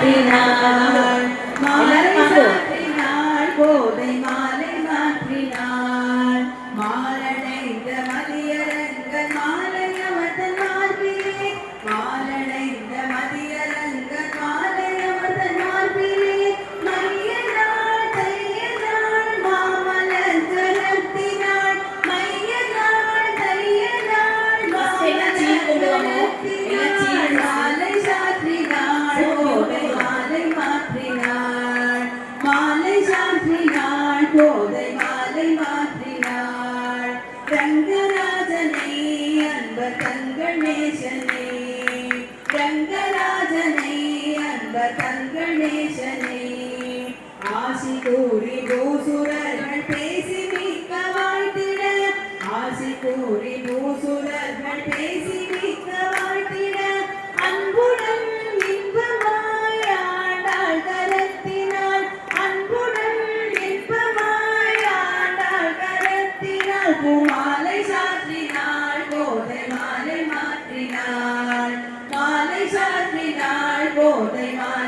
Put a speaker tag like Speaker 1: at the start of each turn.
Speaker 1: சாற்றினாள் மாலை சாற்றினாள் கோதை மாலை மாற்றினாள் மாலடைந்த மதியரங்கன் மாலை அமர்ந்தன் மார்பிலே மாலடைந்த மதியரங்கன் மாலை அமர்ந்தன் மார்பிலே மையனாள் தையனாள் மாமலர் கரத்தினாள் மையனாள் தையனாள் மாலை சாற்றினாள் கோதை மாலை மாற்றினாள் மாலை சாற்றினாள் கோதை மாலை மாற்றினாள் ரங்கராஜனை அன்பர் தங்கள் நேசனே ரங்கராஜனை அன்பர் தங்கள் நேசனே ஆசி கூறி பூசுரர்கள் பேசி மிக்க வாழ்த்திட ஆசி கூறி பூசுரர்கள் பேசி மிக்க வாழ்த்திட அன்புடன் இன்பமாய் ஆண்டாள் கரத்தினாள் அன்புடன் இன்பமாய் ஆண்டாள் கரத்தினாள் பூமாலை சாற்றினாள் கோதை மாலை மாற்றினாள் மாலை சாற்றினாள் கோதை மாலை